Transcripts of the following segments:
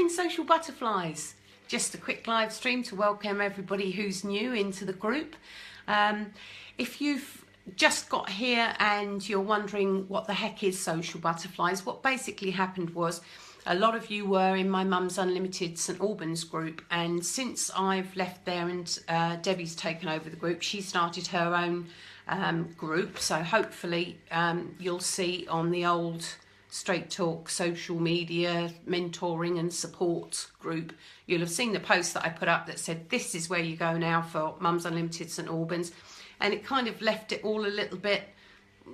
morning, social butterflies. Just a quick live stream to welcome everybody who's new into the group. If you've just got here and you're wondering what the heck is social butterflies, what basically happened was a lot of you were in my mum's Unlimited St Albans group, and since I've left there and Debbie's taken over the group, she started her own group. So hopefully you'll see on the old Straight Talk social media mentoring and support group, you'll have seen the post that I put up that said this is where you go now for Mum's Unlimited St Albans, and it kind of left it all a little bit,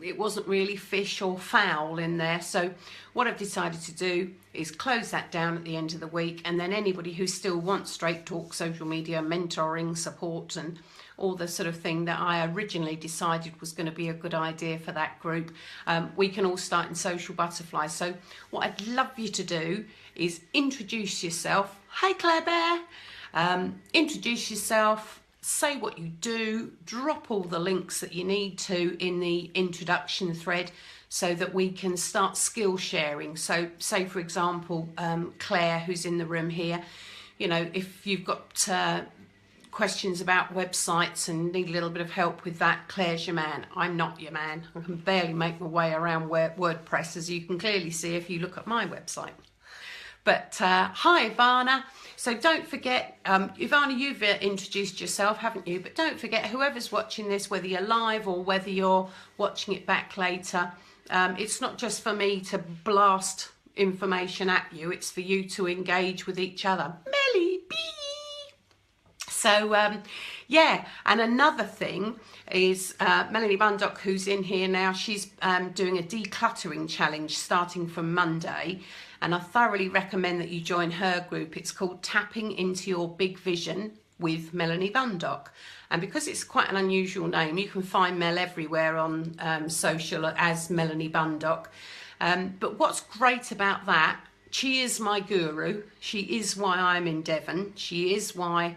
it wasn't really fish or fowl in there. So what I've decided to do is close that down at the end of the week, and then anybody who still wants Straight Talk social media mentoring support and all the sort of thing that I originally decided was going to be a good idea for that group, we can all start in Social Butterflies. So what I'd love you to do is introduce yourself. Hi Claire Bear. Introduce yourself, say what you do, drop all the links that you need to in the introduction thread so that we can start skill sharing. So say for example, Claire, who's in the room here, you know, if you've got questions about websites and need a little bit of help with that, Claire's your man. I'm not your man. I can barely make my way around WordPress, as you can clearly see if you look at my website. But hi Ivana. So don't forget, Ivana, you've introduced yourself, haven't you? But don't forget, whoever's watching this, whether you're live or whether you're watching it back later, it's not just for me to blast information at you, it's for you to engage with each other. Melly bee. So yeah, and another thing is Melanie Bundock, who's in here now, she's doing a decluttering challenge starting from Monday, and I thoroughly recommend that you join her group. It's called Tapping Into Your Big Vision with Melanie Bundock, and because it's quite an unusual name, you can find Mel everywhere on social as Melanie Bundock. But what's great about that, she is my guru, she is why I'm in Devon, she is why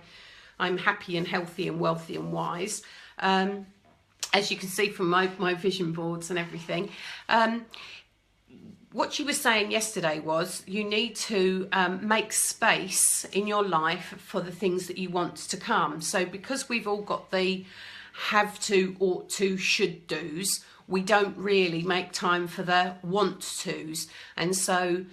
I'm happy and healthy and wealthy and wise, as you can see from my vision boards and everything. What she was saying yesterday was you need to make space in your life for the things that you want to come. So because we've all got the have to, ought to, should do's, we don't really make time for the want to's. And so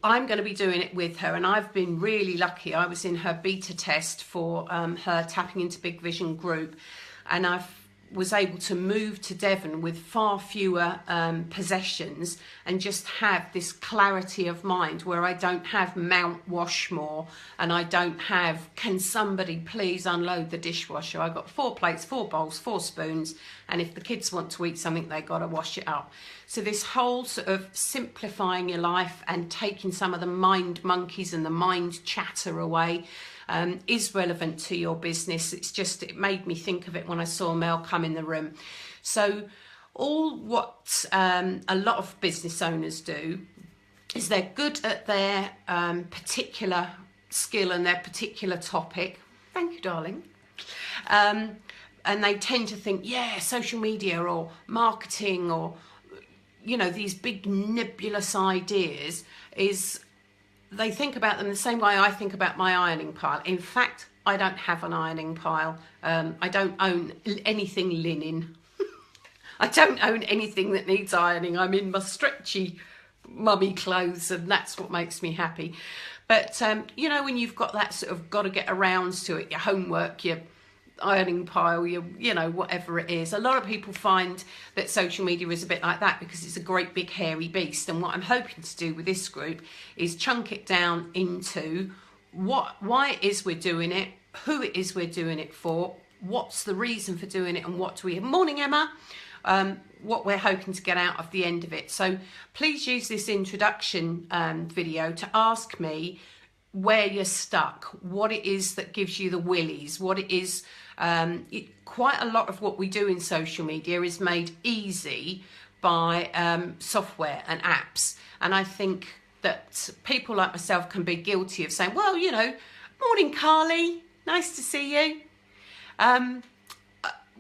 I'm going to be doing it with her, and I've been really lucky. I was in her beta test for her Tapping Into Big Vision group, and I was able to move to Devon with far fewer possessions and just have this clarity of mind where I don't have Mount Washmore and I don't have, can somebody please unload the dishwasher? I've got 4 plates, 4 bowls, 4 spoons, and if the kids want to eat something, they got to wash it up. So this whole sort of simplifying your life and taking some of the mind monkeys and the mind chatter away is relevant to your business. It's just, it made me think of it when I saw Mel come in the room. So all what a lot of business owners do is they're good at their particular skill and their particular topic. Thank you, darling. And they tend to think, yeah, social media or marketing or, you know, these big nebulous ideas is, they think about them the same way I think about my ironing pile. In fact, I don't have an ironing pile. I don't own anything linen. I don't own anything that needs ironing. I'm in my stretchy mummy clothes, and that's what makes me happy. But, you know, when you've got that sort of got to get around to it, your homework, your ironing pile, you know, whatever it is. A lot of people find that social media is a bit like that because it's a great big hairy beast, and what I'm hoping to do with this group is chunk it down into why it is we're doing it, who it is we're doing it for, what's the reason for doing it, and what do we have. Morning Emma. What we're hoping to get out of the end of it. So please use this introduction video to ask me where you're stuck, what it is that gives you the willies, what it is. Quite a lot of what we do in social media is made easy by software and apps, and I think that people like myself can be guilty of saying, well, you know, morning Carly, nice to see you.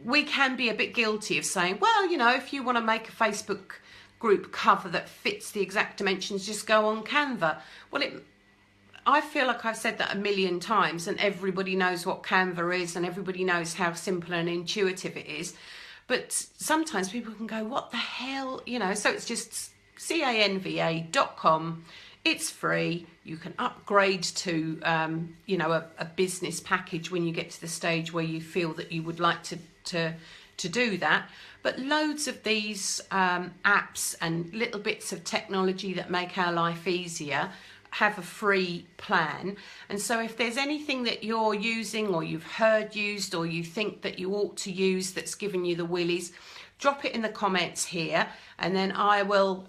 We can be a bit guilty of saying, well, you know, if you want to make a Facebook group cover that fits the exact dimensions, just go on Canva. Well, I feel like I've said that a million times, and everybody knows what Canva is, and everybody knows how simple and intuitive it is. But sometimes people can go, what the hell? You know, so it's just canva.com. It's free. You can upgrade to, you know, a business package when you get to the stage where you feel that you would like to do that. But loads of these apps and little bits of technology that make our life easier have a free plan. And so if there's anything that you're using or you've heard used or you think that you ought to use that's given you the willies, drop it in the comments here, and then I will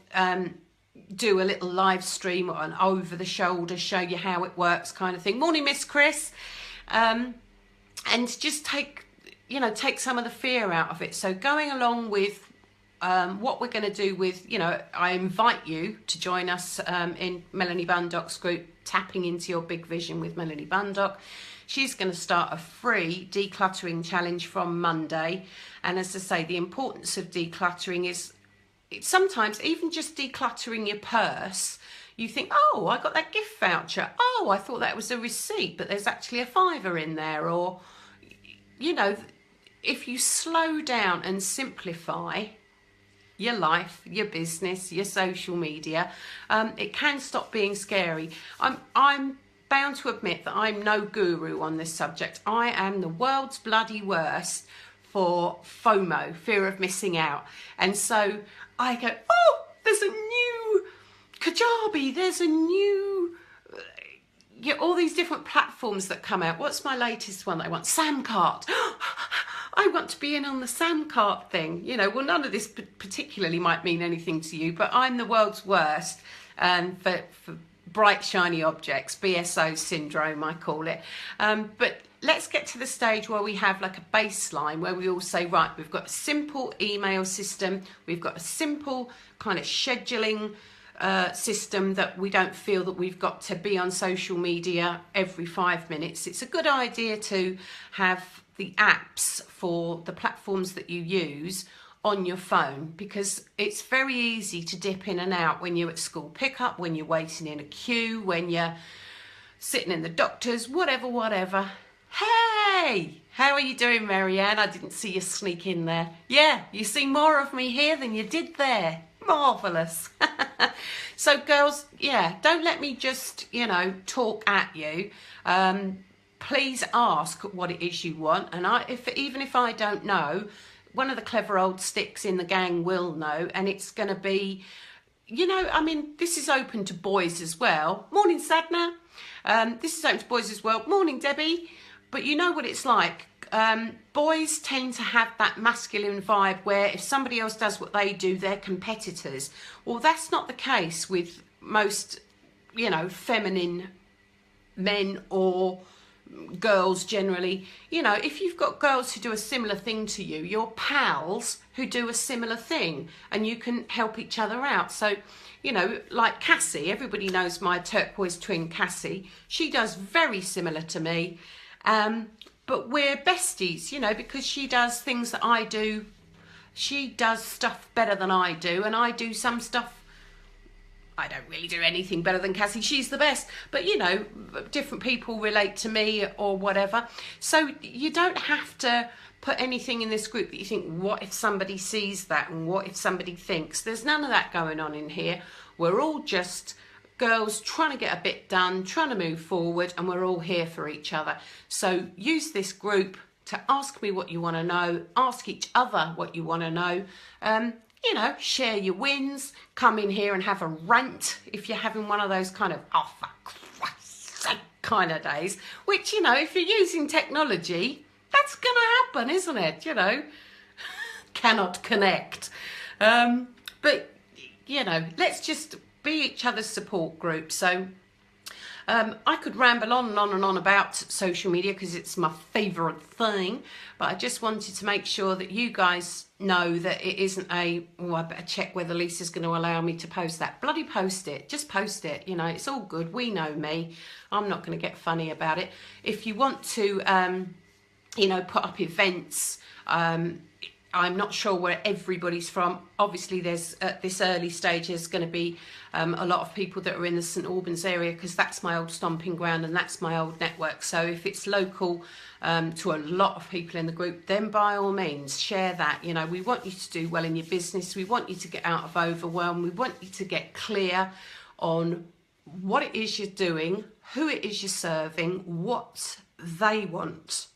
do a little live stream or an over the shoulder, show you how it works kind of thing. Morning, Miss Chris. And just take some of the fear out of it. So going along with what we're going to do with, you know, I invite you to join us in Melanie Bundock's group, Tapping Into Your Big Vision with Melanie Bundock. She's going to start a free decluttering challenge from Monday. And as I say, the importance of decluttering is sometimes even just decluttering your purse. You think, oh, I got that gift voucher. Oh, I thought that was a receipt, but there's actually a £5 in there. Or, you know, if you slow down and simplify your life, your business, your social media, it can stop being scary. I'm bound to admit that I'm no guru on this subject. I am the world's bloody worst for FOMO, fear of missing out. And so I go, oh, there's a new Kajabi, there's a new, all these different platforms that come out. What's my latest one that I want? Samcart. I want to be in on the Samcart thing. You know, well, none of this particularly might mean anything to you, but I'm the world's worst for bright, shiny objects, VSO Syndrome, I call it. But let's get to the stage where we have like a baseline where we all say, right, we've got a simple email system, we've got a simple kind of scheduling system that we don't feel that we've got to be on social media every 5 minutes. It's a good idea to have the apps for the platforms that you use on your phone, because it's very easy to dip in and out when you're at school pickup, when you're waiting in a queue, when you're sitting in the doctor's, whatever. Hey, how are you doing, Marianne? I didn't see you sneak in there. Yeah, you see more of me here than you did there. Marvellous. So girls, yeah, don't let me just, you know, talk at you. Please ask what it is you want. And even if I don't know, one of the clever old sticks in the gang will know. And it's going to be, you know, I mean, this is open to boys as well. Morning, Sadna. This is open to boys as well. Morning, Debbie. But you know what it's like. Boys tend to have that masculine vibe where if somebody else does what they do, they're competitors. Well, that's not the case with most, you know, feminine men or girls generally. You know, if you've got girls who do a similar thing to you, you're pals who do a similar thing and you can help each other out. So, you know, like Cassie, everybody knows my turquoise twin Cassie. She does very similar to me. But we're besties, you know, because she does things that I do. She does stuff better than I do, and I do some stuff. I don't really do anything better than Cassie. She's the best. But, you know, different people relate to me or whatever. So you don't have to put anything in this group that you think, what if somebody sees that and what if somebody thinks? There's none of that going on in here. We're all just girls trying to get a bit done, trying to move forward, and we're all here for each other. So use this group to ask me what you want to know, ask each other what you want to know. You know, share your wins, come in here and have a rant if you're having one of those kind of, oh, for Christ's sake kind of days, which, you know, if you're using technology, that's going to happen, isn't it? You know, cannot connect. But, you know, let's just be each other's support group. So I could ramble on and on and on about social media because it's my favourite thing, but I just wanted to make sure that you guys know that it isn't I better check whether Lisa's going to allow me to post that. Bloody post it. Just post it. You know, it's all good. We know me. I'm not going to get funny about it. If you want to, you know, put up events, I'm not sure where everybody's from. Obviously, there's at this early stage, there's going to be a lot of people that are in the St Albans area, because that's my old stomping ground and that's my old network. So if it's local to a lot of people in the group, then by all means share that. You know, we want you to do well in your business. We want you to get out of overwhelm. We want you to get clear on what it is you're doing, who it is you're serving, what they want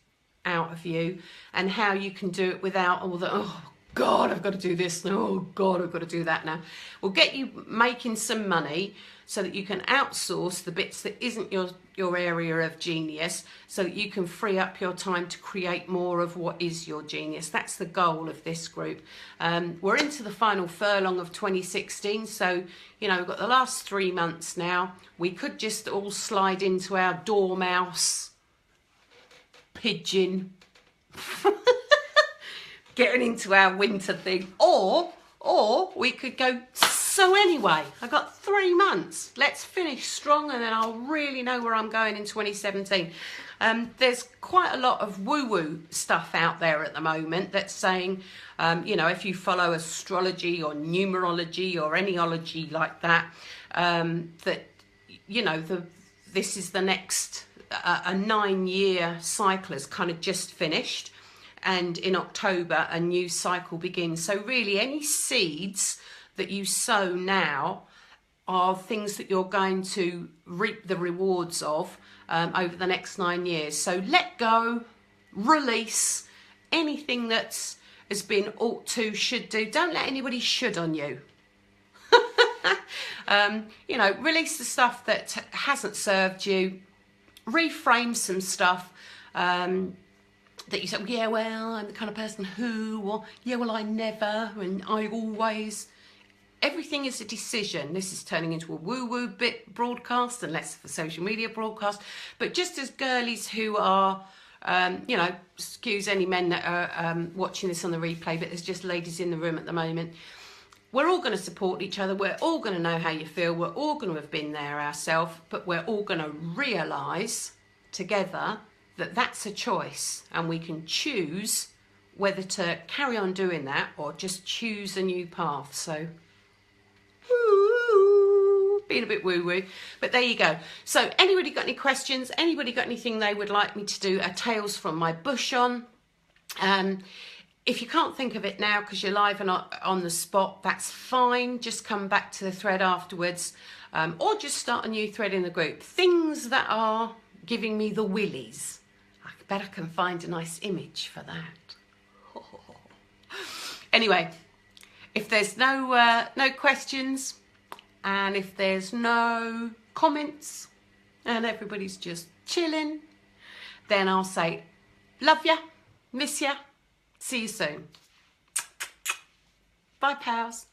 out of you, and how you can do it without all the, oh God, I've got to do this now, oh God, I've got to do that now. We'll get you making some money so that you can outsource the bits that isn't your area of genius, so that you can free up your time to create more of what is your genius. That's the goal of this group. We're into the final furlong of 2016, so you know, we've got the last 3 months now. We could just all slide into our dormouse, pigeon, getting into our winter thing, or we could go, so anyway, I've got 3 months, let's finish strong, and then I'll really know where I'm going in 2017. There's quite a lot of woo-woo stuff out there at the moment that's saying, you know, if you follow astrology or numerology or any ology like that, that, you know, this is the next, a 9-year cycle has kind of just finished, and in October a new cycle begins. So really, any seeds that you sow now are things that you're going to reap the rewards of over the next 9 years. So let go, release anything that's has been ought to, should do. Don't let anybody should on you. You know, release the stuff that hasn't served you. Reframe some stuff that you say, yeah, well, I'm the kind of person who, or yeah, well, I never, and I always. Everything is a decision. This is turning into a woo-woo bit broadcast and less of a social media broadcast. But just as girlies who are, you know, excuse any men that are watching this on the replay, but there's just ladies in the room at the moment. We're all going to support each other. We're all going to know how you feel. We're all going to have been there ourselves, but we're all going to realise together that that's a choice, and we can choose whether to carry on doing that or just choose a new path. So, being a bit woo-woo, but there you go. So anybody got any questions? Anybody got anything they would like me to do a Tales from my bush on? If you can't think of it now because you're live and not on the spot, that's fine. Just come back to the thread afterwards, or just start a new thread in the group. Things that are giving me the willies. I bet I can find a nice image for that. Anyway, if there's no questions, and if there's no comments, and everybody's just chilling, then I'll say, love ya, miss ya, see you soon. Bye, pals.